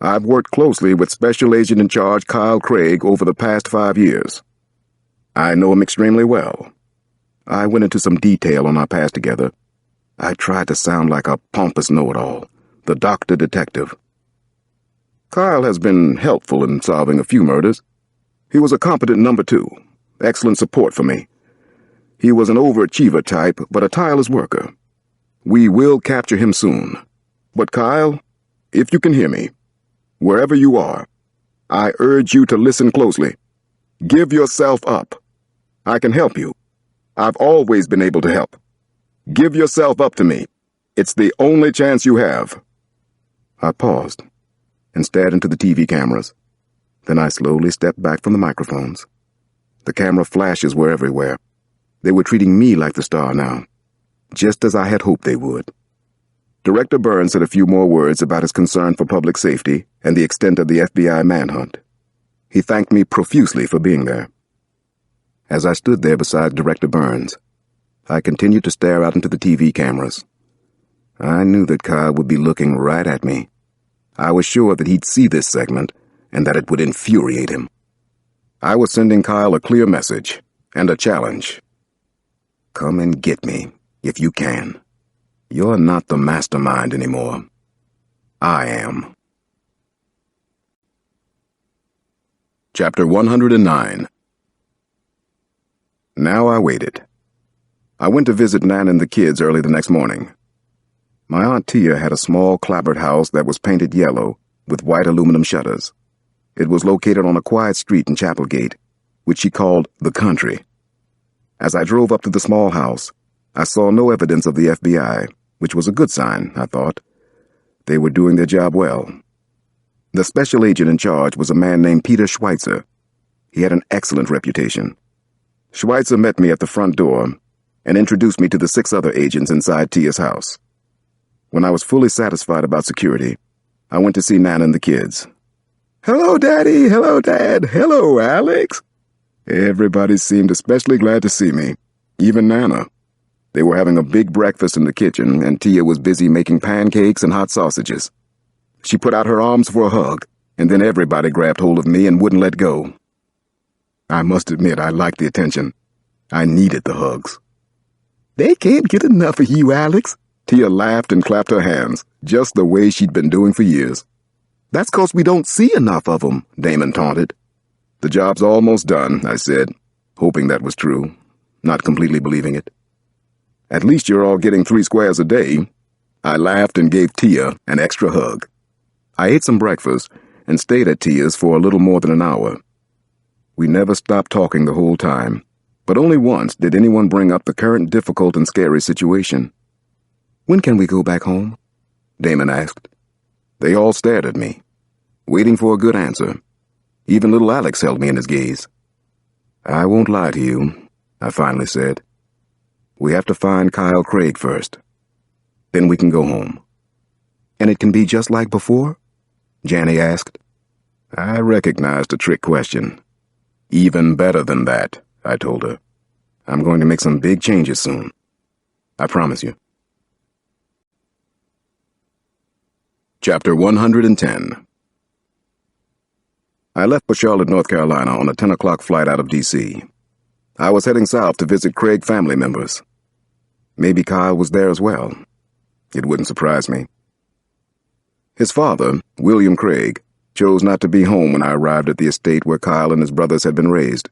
I've worked closely with Special Agent in Charge Kyle Craig over the past 5 years. I know him extremely well. I went into some detail on our past together. I tried to sound like a pompous know-it-all, the doctor detective. Kyle has been helpful in solving a few murders. He was a competent number 2, excellent support for me. He was an overachiever type, but a tireless worker. We will capture him soon. But Kyle, if you can hear me, wherever you are, I urge you to listen closely. Give yourself up. I can help you. I've always been able to help. Give yourself up to me. It's the only chance you have. I paused and stared into the TV cameras. Then I slowly stepped back from the microphones. The camera flashes were everywhere. They were treating me like the star now, just as I had hoped they would. Director Burns said a few more words about his concern for public safety and the extent of the FBI manhunt. He thanked me profusely for being there. As I stood there beside Director Burns, I continued to stare out into the TV cameras. I knew that Kyle would be looking right at me. I was sure that he'd see this segment and that it would infuriate him. I was sending Kyle a clear message and a challenge. Come and get me, if you can. You're not the mastermind anymore. I am. Chapter 109. Now I waited. I went to visit Nan and the kids early the next morning. My Aunt Tia had a small clapboard house that was painted yellow with white aluminum shutters. It was located on a quiet street in Chapelgate, which she called the country. As I drove up to the small house, I saw no evidence of the FBI, which was a good sign, I thought. They were doing their job well. The special agent in charge was a man named Peter Schweitzer. He had an excellent reputation. Schweitzer met me at the front door and introduced me to the 6 other agents inside Tia's house. When I was fully satisfied about security, I went to see Nan and the kids. "Hello, Daddy. Hello, Dad. Hello, Alex." Everybody seemed especially glad to see me, even Nana. They were having a big breakfast in the kitchen, and Tia was busy making pancakes and hot sausages. She put out her arms for a hug, and then everybody grabbed hold of me and wouldn't let go. I must admit I liked the attention. I needed the hugs. "They can't get enough of you, Alex." Tia laughed and clapped her hands, just the way she'd been doing for years. "That's 'cause we don't see enough of them," Damon taunted. "The job's almost done," I said, hoping that was true, not completely believing it. "At least you're all getting 3 squares a day." I laughed and gave Tia an extra hug. I ate some breakfast and stayed at Tia's for a little more than an hour. We never stopped talking the whole time, but only once did anyone bring up the current difficult and scary situation. "When can we go back home?" Damon asked. They all stared at me, waiting for a good answer. Even little Alex held me in his gaze. "I won't lie to you," I finally said. "We have to find Kyle Craig first. Then we can go home." "And it can be just like before?" Janny asked. I recognized a trick question. "Even better than that," I told her. "I'm going to make some big changes soon. I promise you." Chapter 110. I left for Charlotte, North Carolina on a 10 o'clock flight out of D.C. I was heading south to visit Craig family members. Maybe Kyle was there as well. It wouldn't surprise me. His father, William Craig, chose not to be home when I arrived at the estate where Kyle and his brothers had been raised.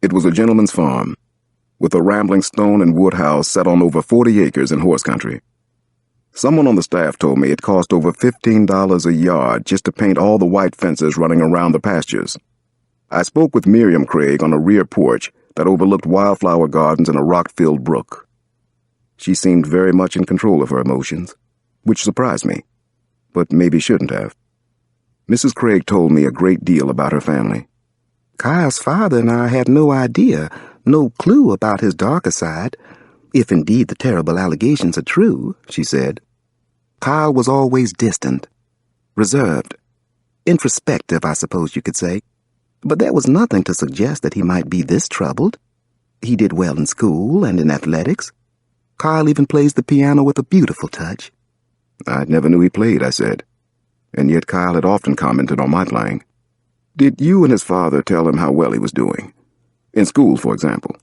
It was a gentleman's farm, with a rambling stone and wood house set on over 40 acres in horse country. Someone on the staff told me it cost over $15 a yard just to paint all the white fences running around the pastures. I spoke with Miriam Craig on a rear porch that overlooked wildflower gardens and a rock-filled brook. She seemed very much in control of her emotions, which surprised me, but maybe shouldn't have. Mrs. Craig told me a great deal about her family. "Kyle's father and I had no idea, no clue about his darker side, if indeed the terrible allegations are true," she said. "Kyle was always distant, reserved, introspective, I suppose you could say, but there was nothing to suggest that he might be this troubled. He did well in school and in athletics. Kyle even plays the piano with a beautiful touch." "I never knew he played," I said. and yet Kyle had often commented on my playing. Did you and his father tell him how well he was doing? In school, for example.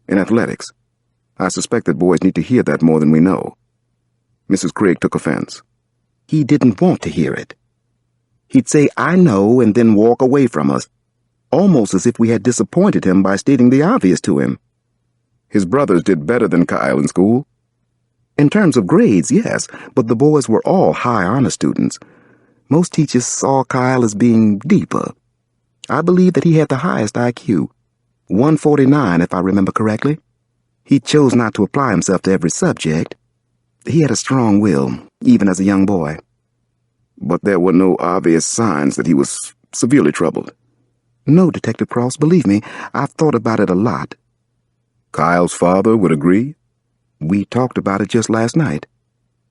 In athletics. I suspect that boys need to hear that more than we know. Mrs. Craig took offense. He didn't want to hear it. He'd say, "I know," and then walk away from us, almost as if we had disappointed him by stating the obvious to him. His brothers did better than Kyle in school? In terms of grades, yes, but the boys were all high honor students. Most teachers saw Kyle as being deeper. I believe that he had the highest IQ, 149 if I remember correctly. He chose not to apply himself to every subject. He had a strong will, even as a young boy. But there were no obvious signs that he was severely troubled. No, Detective Cross, believe me, I've thought about it a lot. Kyle's father would agree? We talked about it just last night.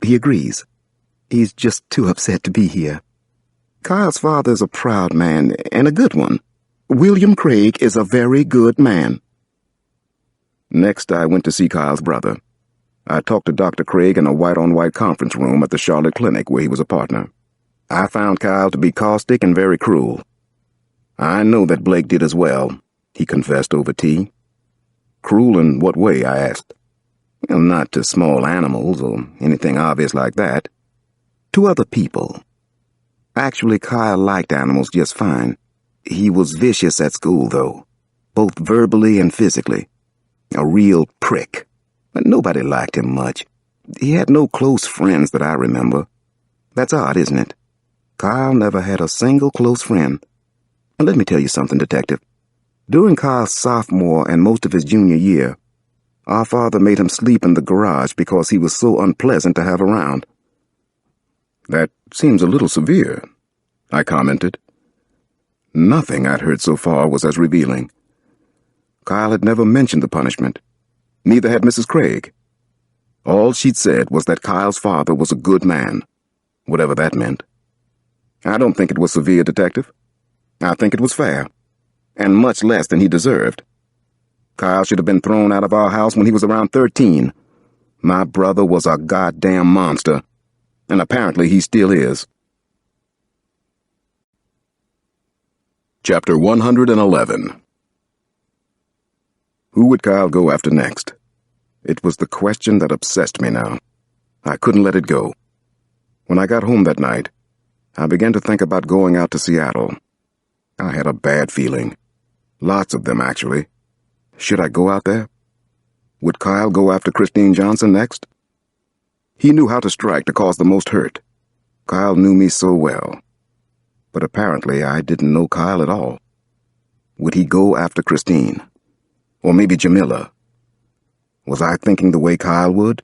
He agrees. He's just too upset to be here. Kyle's father is a proud man, and a good one. William Craig is a very good man. Next, I went to see Kyle's brother. I talked to Dr. Craig in a white-on-white conference room at the Charlotte Clinic where he was a partner. I found Kyle to be caustic and very cruel. I know that Blake did as well, he confessed over tea. Cruel in what way, I asked. Well, not to small animals or anything obvious like that. To other people. Actually, Kyle liked animals just fine. He was vicious at school, though, both verbally and physically. A real prick. But nobody liked him much. He had no close friends that I remember. That's odd, isn't it? Kyle never had a single close friend. And let me tell you something, Detective. During Kyle's sophomore and most of his junior year, our father made him sleep in the garage because he was so unpleasant to have around. That seems a little severe, I commented. Nothing I'd heard so far was as revealing. Kyle had never mentioned the punishment. Neither had Mrs. Craig. All she'd said was that Kyle's father was a good man, whatever that meant. I don't think it was severe, Detective. I think it was fair, and much less than he deserved. Kyle should have been thrown out of our house when he was around 13. My brother was a goddamn monster, and apparently he still is. Chapter 111. Who would Kyle go after next? It was the question that obsessed me now. I couldn't let it go. When I got home that night, I began to think about going out to Seattle. I had a bad feeling. Lots of them, actually. Should I go out there? Would Kyle go after Christine Johnson next? He knew how to strike to cause the most hurt. Kyle knew me so well. But apparently I didn't know Kyle at all. Would he go after Christine? Or maybe Jamila? Was I thinking the way Kyle would?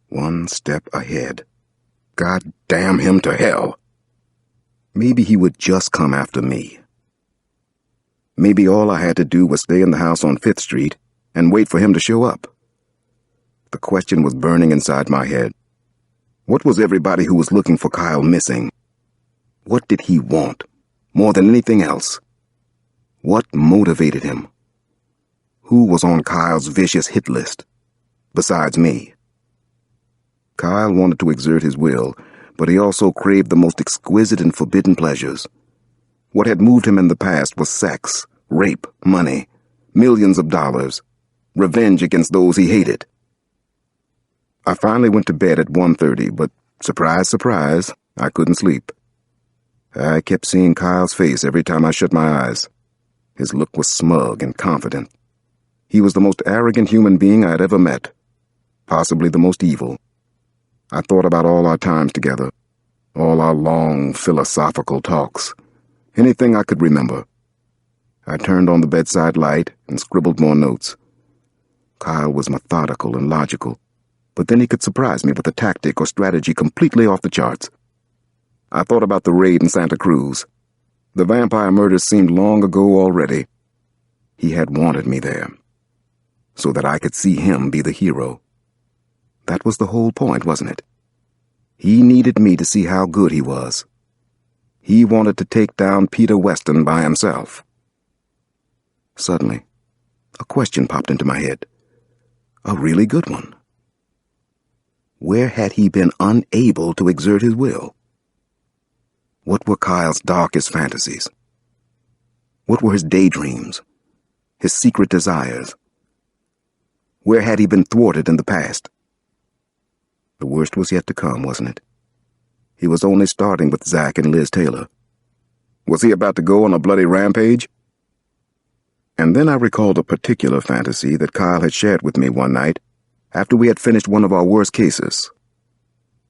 One step ahead. God damn him to hell. Maybe he would just come after me. Maybe all I had to do was stay in the house on 5th Street and wait for him to show up. The question was burning inside my head. What was everybody who was looking for Kyle missing? What did he want, more than anything else? What motivated him? Who was on Kyle's vicious hit list, besides me? Kyle wanted to exert his will, but he also craved the most exquisite and forbidden pleasures. What had moved him in the past was sex, rape, money, millions of dollars, revenge against those he hated. I finally went to bed at 1:30, but surprise, surprise, I couldn't sleep. I kept seeing Kyle's face every time I shut my eyes. His look was smug and confident. He was the most arrogant human being I had ever met, possibly the most evil. I thought about all our times together, all our long philosophical talks, anything I could remember. I turned on the bedside light and scribbled more notes. Kyle was methodical and logical, but then he could surprise me with a tactic or strategy completely off the charts. I thought about the raid in Santa Cruz. The vampire murders seemed long ago already. He had wanted me there, so that I could see him be the hero. That was the whole point, wasn't it? He needed me to see how good he was. He wanted to take down Peter Weston by himself. Suddenly, a question popped into my head. A really good one. Where had he been unable to exert his will? What were Kyle's darkest fantasies? What were his daydreams? His secret desires? Where had he been thwarted in the past? The worst was yet to come, wasn't it? He was only starting with Zach and Liz Taylor. Was he about to go on a bloody rampage? And then I recalled a particular fantasy that Kyle had shared with me one night after we had finished one of our worst cases.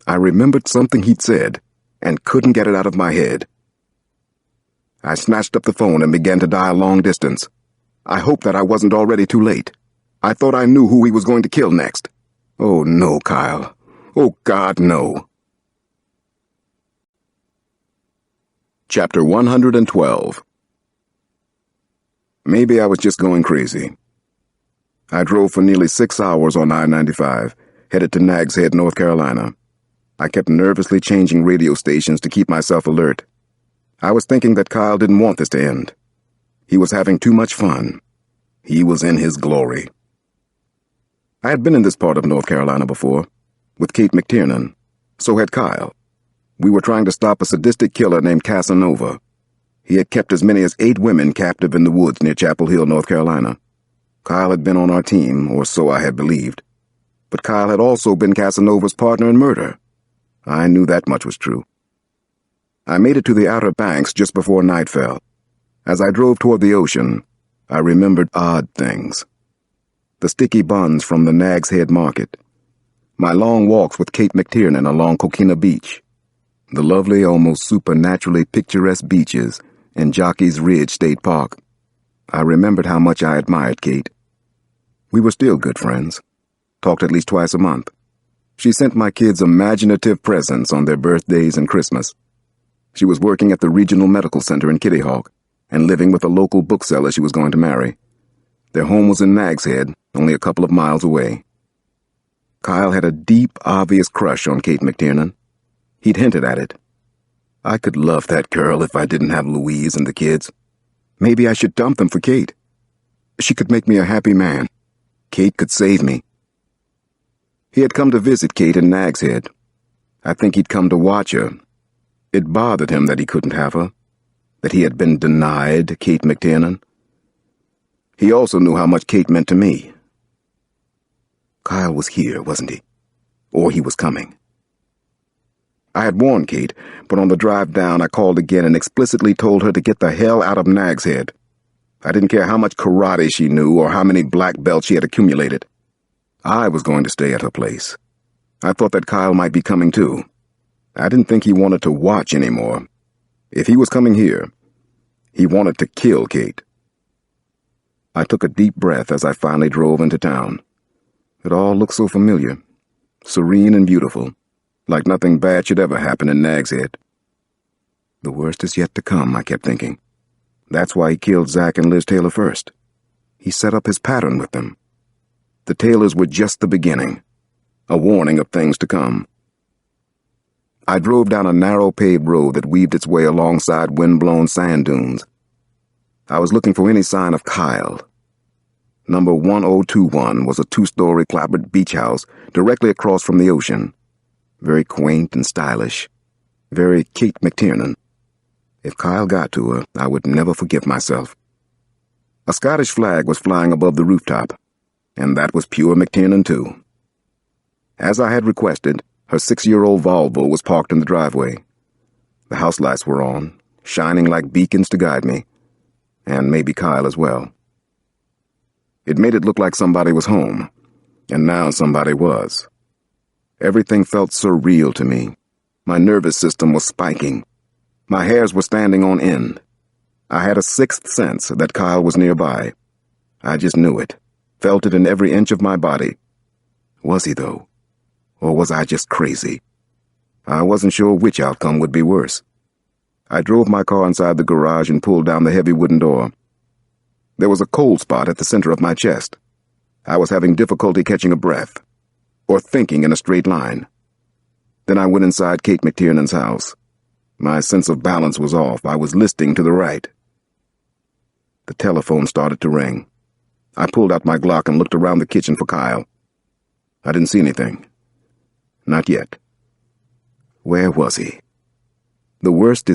I remembered something he'd said and couldn't get it out of my head. I snatched up the phone and began to dial long distance. I hoped that I wasn't already too late. I thought I knew who he was going to kill next. Oh, no, Kyle. Oh, God, no. Chapter 112. Maybe I was just going crazy. I drove for nearly 6 hours on I-95, headed to Nags Head, North Carolina. I kept nervously changing radio stations to keep myself alert. I was thinking that Kyle didn't want this to end. He was having too much fun. He was in his glory. I had been in this part of North Carolina before, with Kate McTiernan. So had Kyle. We were trying to stop a sadistic killer named Casanova. He had kept as many as 8 women captive in the woods near Chapel Hill, North Carolina. Kyle had been on our team, or so I had believed. But Kyle had also been Casanova's partner in murder. I knew that much was true. I made it to the Outer Banks just before night fell. As I drove toward the ocean, I remembered odd things. The sticky buns from the Nags Head Market. My long walks with Kate McTiernan along Coquina Beach. The lovely, almost supernaturally picturesque beaches in Jockey's Ridge State Park. I remembered how much I admired Kate. We were still good friends. Talked at least twice a month. She sent my kids imaginative presents on their birthdays and Christmas. She was working at the Regional Medical Center in Kitty Hawk and living with a local bookseller she was going to marry. Their home was in Nags Head, only a couple of miles away. Kyle had a deep, obvious crush on Kate McTiernan. He'd hinted at it. I could love that girl if I didn't have Louise and the kids. Maybe I should dump them for Kate. She could make me a happy man. Kate could save me. He had come to visit Kate in Nags Head. I think he'd come to watch her. It bothered him that he couldn't have her, that he had been denied Kate McTiernan. He also knew how much Kate meant to me. Kyle was here, wasn't he? Or he was coming. I had warned Kate, but on the drive down I called again and explicitly told her to get the hell out of Nags Head. I didn't care how much karate she knew or how many black belts she had accumulated. I was going to stay at her place. I thought that Kyle might be coming too. I didn't think he wanted to watch anymore. If he was coming here, he wanted to kill Kate. I took a deep breath as I finally drove into town. It all looked so familiar, serene and beautiful, like nothing bad should ever happen in Nags Head. The worst is yet to come, I kept thinking. That's why he killed Zach and Liz Taylor first. He set up his pattern with them. The Taylors were just the beginning, a warning of things to come. I drove down a narrow paved road that weaved its way alongside wind-blown sand dunes. I was looking for any sign of Kyle. Number 1021 was a 2-story clapboard beach house directly across from the ocean. Very quaint and stylish. Very Kate McTiernan. If Kyle got to her, I would never forgive myself. A Scottish flag was flying above the rooftop, and that was pure McTiernan too. As I had requested, her 6-year-old Volvo was parked in the driveway. The house lights were on, shining like beacons to guide me, and maybe Kyle as well. It made it look like somebody was home, and now somebody was. Everything felt surreal to me. My nervous system was spiking. My hairs were standing on end. I had a sixth sense that Kyle was nearby. I just knew it, felt it in every inch of my body. Was he, though? Or was I just crazy? I wasn't sure which outcome would be worse. I drove my car inside the garage and pulled down the heavy wooden door. There was a cold spot at the center of my chest. I was having difficulty catching a breath, or thinking in a straight line. Then I went inside Kate McTiernan's house. My sense of balance was off. I was listing to the right. The telephone started to ring. I pulled out my Glock and looked around the kitchen for Kyle. I didn't see anything. Not yet. Where was he? The worst is